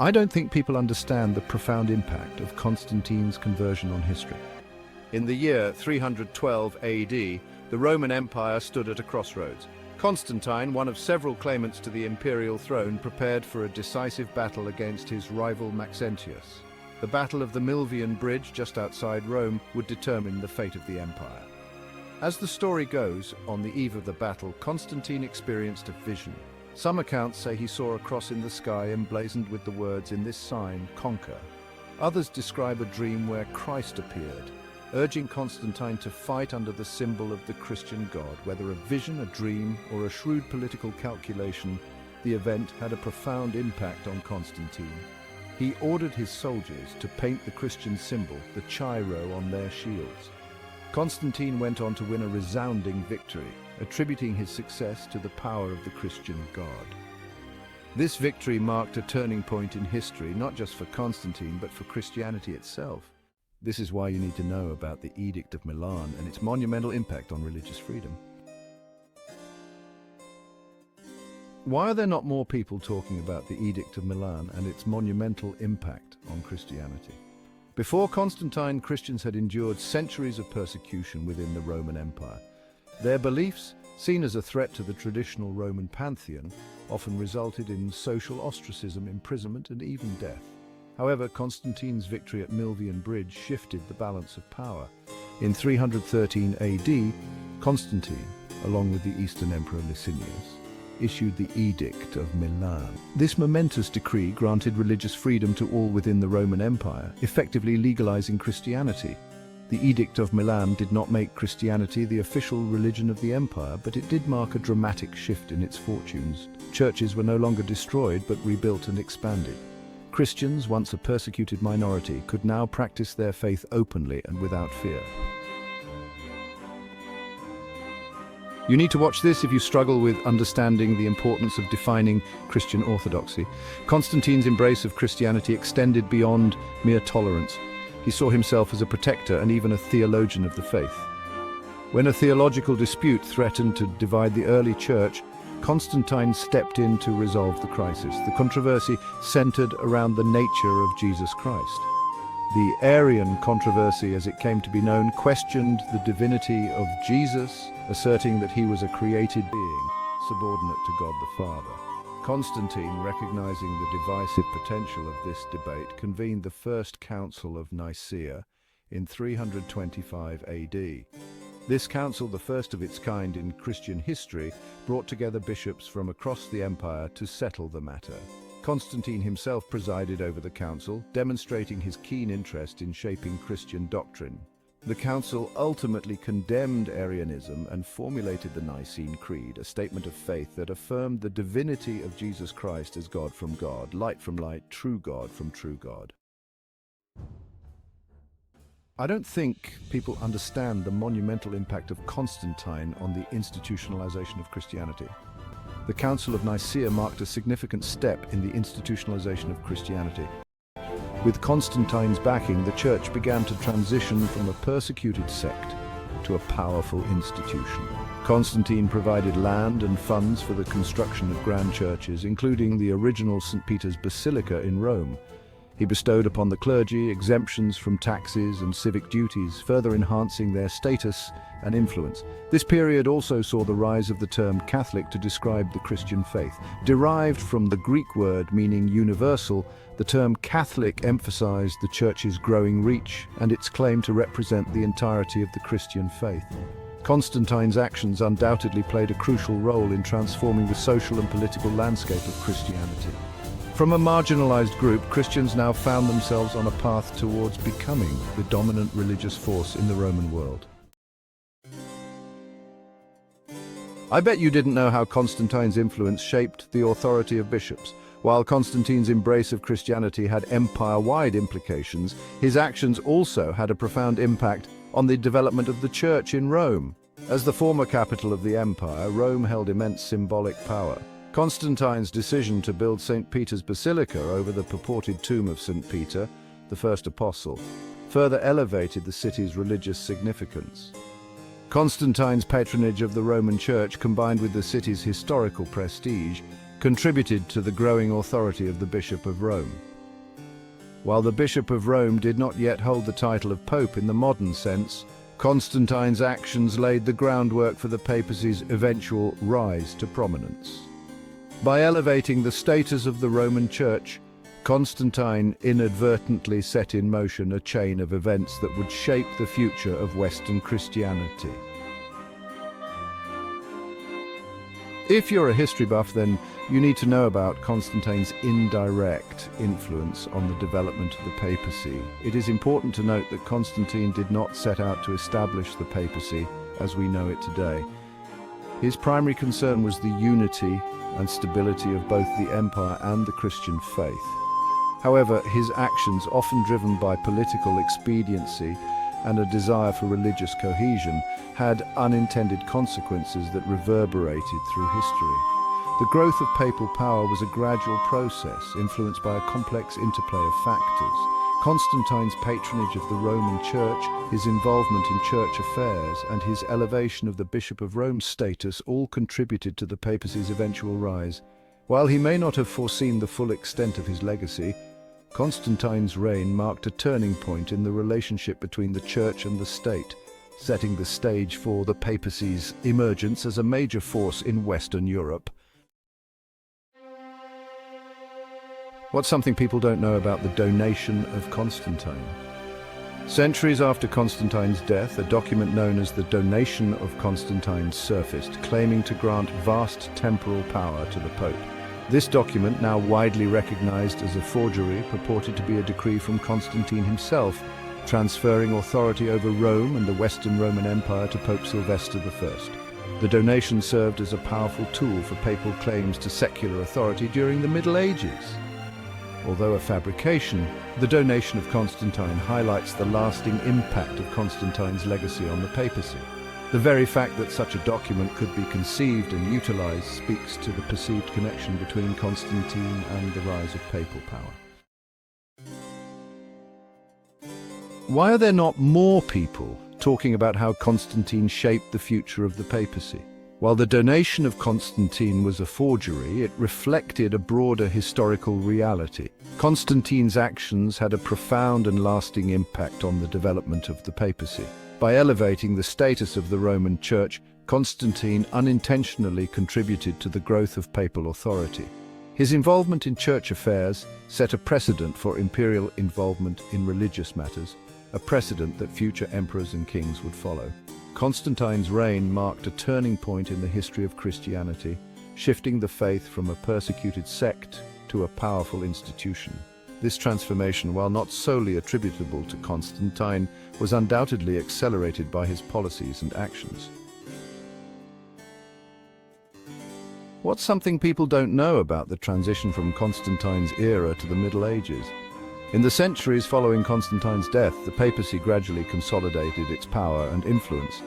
I don't think people understand the profound impact of Constantine's conversion on history. In the year 312 AD, the Roman Empire stood at a crossroads. Constantine, one of several claimants to the imperial throne, prepared for a decisive battle against his rival Maxentius. The Battle of the Milvian Bridge, just outside Rome, would determine the fate of the empire. As the story goes, on the eve of the battle, Constantine experienced a vision. Some accounts say he saw a cross in the sky emblazoned with the words, "In this sign, conquer." Others describe a dream where Christ appeared, urging Constantine to fight under the symbol of the Christian God. Whether a vision, a dream, or a shrewd political calculation, the event had a profound impact on Constantine. He ordered his soldiers to paint the Christian symbol, the Chi-Rho, on their shields. Constantine went on to win a resounding victory, attributing his success to the power of the Christian God. This victory marked a turning point in history, not just for Constantine, but for Christianity itself. This is why you need to know about the Edict of Milan and its monumental impact on religious freedom. Why are there not more people talking about the Edict of Milan and its monumental impact on Christianity? Before Constantine, Christians had endured centuries of persecution within the Roman Empire. Their beliefs, seen as a threat to the traditional Roman pantheon, often resulted in social ostracism, imprisonment, and even death. However, Constantine's victory at Milvian Bridge shifted the balance of power. In 313 AD, Constantine, along with the Eastern Emperor Licinius, issued the Edict of Milan. This momentous decree granted religious freedom to all within the Roman Empire, effectively legalizing Christianity. The Edict of Milan did not make Christianity the official religion of the empire, but it did mark a dramatic shift in its fortunes. Churches were no longer destroyed, but rebuilt and expanded. Christians, once a persecuted minority, could now practice their faith openly and without fear. You need to watch this if you struggle with understanding the importance of defining Christian orthodoxy. Constantine's embrace of Christianity extended beyond mere tolerance. He saw himself as a protector and even a theologian of the faith. When a theological dispute threatened to divide the early church, Constantine stepped in to resolve the crisis. The controversy centered around the nature of Jesus Christ. The Arian controversy, as it came to be known, questioned the divinity of Jesus, asserting that he was a created being, subordinate to God the Father. Constantine, recognizing the divisive potential of this debate, convened the First Council of Nicaea in 325 AD. This council, the first of its kind in Christian history, brought together bishops from across the empire to settle the matter. Constantine himself presided over the council, demonstrating his keen interest in shaping Christian doctrine. The council ultimately condemned Arianism and formulated the Nicene Creed, a statement of faith that affirmed the divinity of Jesus Christ as God from God, light from light, true God from true God. I don't think people understand the monumental impact of Constantine on the institutionalization of Christianity. The Council of Nicaea marked a significant step in the institutionalization of Christianity. With Constantine's backing, the church began to transition from a persecuted sect to a powerful institution. Constantine provided land and funds for the construction of grand churches, including the original St. Peter's Basilica in Rome. He bestowed upon the clergy exemptions from taxes and civic duties, further enhancing their status and influence. This period also saw the rise of the term Catholic to describe the Christian faith. Derived from the Greek word meaning universal, the term Catholic emphasized the Church's growing reach and its claim to represent the entirety of the Christian faith. Constantine's actions undoubtedly played a crucial role in transforming the social and political landscape of Christianity. From a marginalized group, Christians now found themselves on a path towards becoming the dominant religious force in the Roman world. I bet you didn't know how Constantine's influence shaped the authority of bishops. While Constantine's embrace of Christianity had empire-wide implications, his actions also had a profound impact on the development of the Church in Rome. As the former capital of the empire, Rome held immense symbolic power. Constantine's decision to build St. Peter's Basilica over the purported tomb of St. Peter, the first apostle, further elevated the city's religious significance. Constantine's patronage of the Roman Church, combined with the city's historical prestige, contributed to the growing authority of the Bishop of Rome. While the Bishop of Rome did not yet hold the title of Pope in the modern sense, Constantine's actions laid the groundwork for the papacy's eventual rise to prominence. By elevating the status of the Roman Church, Constantine inadvertently set in motion a chain of events that would shape the future of Western Christianity. If you're a history buff, then you need to know about Constantine's indirect influence on the development of the papacy. It is important to note that Constantine did not set out to establish the papacy as we know it today. His primary concern was the unity and stability of both the empire and the Christian faith. However, his actions, often driven by political expediency and a desire for religious cohesion, had unintended consequences that reverberated through history. The growth of papal power was a gradual process, influenced by a complex interplay of factors. Constantine's patronage of the Roman Church, his involvement in church affairs, and his elevation of the Bishop of Rome's status all contributed to the papacy's eventual rise. While he may not have foreseen the full extent of his legacy, Constantine's reign marked a turning point in the relationship between the Church and the state, setting the stage for the papacy's emergence as a major force in Western Europe. What's something people don't know about the donation of Constantine? Centuries after Constantine's death, a document known as the Donation of Constantine surfaced, claiming to grant vast temporal power to the Pope. This document, now widely recognized as a forgery, purported to be a decree from Constantine himself, transferring authority over Rome and the Western Roman Empire to Pope Sylvester I. The donation served as a powerful tool for papal claims to secular authority during the Middle Ages. Although a fabrication, the donation of Constantine highlights the lasting impact of Constantine's legacy on the papacy. The very fact that such a document could be conceived and utilized speaks to the perceived connection between Constantine and the rise of papal power. Why are there not more people talking about how Constantine shaped the future of the papacy? While the donation of Constantine was a forgery, it reflected a broader historical reality. Constantine's actions had a profound and lasting impact on the development of the papacy. By elevating the status of the Roman Church, Constantine unintentionally contributed to the growth of papal authority. His involvement in church affairs set a precedent for imperial involvement in religious matters, a precedent that future emperors and kings would follow. Constantine's reign marked a turning point in the history of Christianity, shifting the faith from a persecuted sect to a powerful institution. This transformation, while not solely attributable to Constantine, was undoubtedly accelerated by his policies and actions. What's something people don't know about the transition from Constantine's era to the Middle Ages? In the centuries following Constantine's death, the papacy gradually consolidated its power and influence.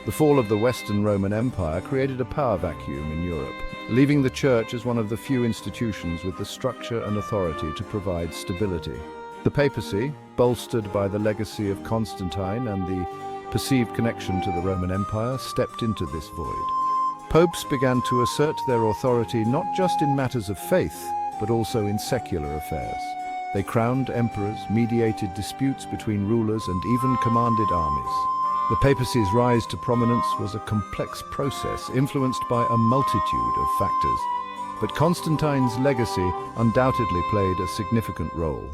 The fall of the Western Roman Empire created a power vacuum in Europe, leaving the Church as one of the few institutions with the structure and authority to provide stability. The papacy, bolstered by the legacy of Constantine and the perceived connection to the Roman Empire, stepped into this void. Popes began to assert their authority not just in matters of faith, but also in secular affairs. They crowned emperors, mediated disputes between rulers, and even commanded armies. The papacy's rise to prominence was a complex process influenced by a multitude of factors, but Constantine's legacy undoubtedly played a significant role.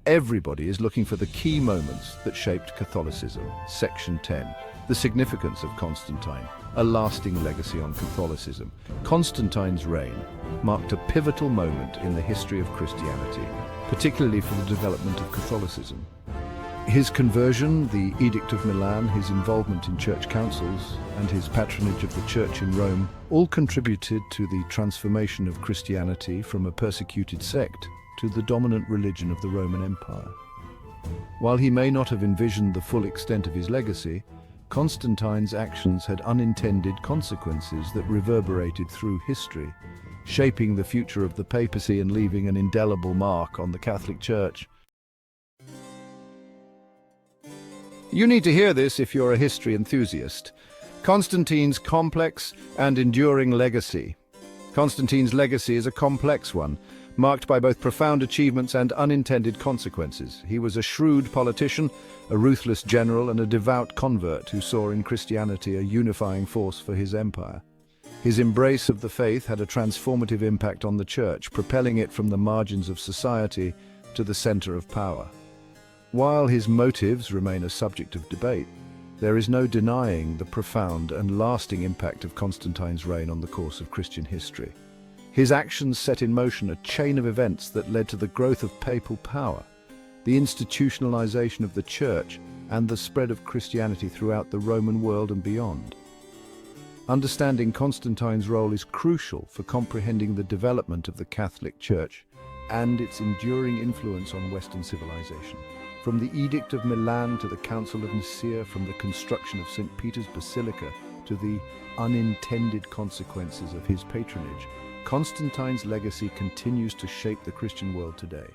Everybody is looking for the key moments that shaped Catholicism. Section 10. The significance of Constantine, a lasting legacy on Catholicism. Constantine's reign marked a pivotal moment in the history of Christianity, particularly for the development of Catholicism. His conversion, the Edict of Milan, his involvement in church councils, and his patronage of the Church in Rome all contributed to the transformation of Christianity from a persecuted sect to the dominant religion of the Roman Empire. While he may not have envisioned the full extent of his legacy, Constantine's actions had unintended consequences that reverberated through history, shaping the future of the papacy and leaving an indelible mark on the Catholic Church. You need to hear this if you're a history enthusiast. Constantine's complex and enduring legacy. Constantine's legacy is a complex one, marked by both profound achievements and unintended consequences. He was a shrewd politician, a ruthless general, and a devout convert who saw in Christianity a unifying force for his empire. His embrace of the faith had a transformative impact on the Church, propelling it from the margins of society to the center of power. While his motives remain a subject of debate, there is no denying the profound and lasting impact of Constantine's reign on the course of Christian history. His actions set in motion a chain of events that led to the growth of papal power, the institutionalization of the Church, and the spread of Christianity throughout the Roman world and beyond. Understanding Constantine's role is crucial for comprehending the development of the Catholic Church and its enduring influence on Western civilization. From the Edict of Milan to the Council of Nicaea, from the construction of St. Peter's Basilica to the unintended consequences of his patronage, Constantine's legacy continues to shape the Christian world today.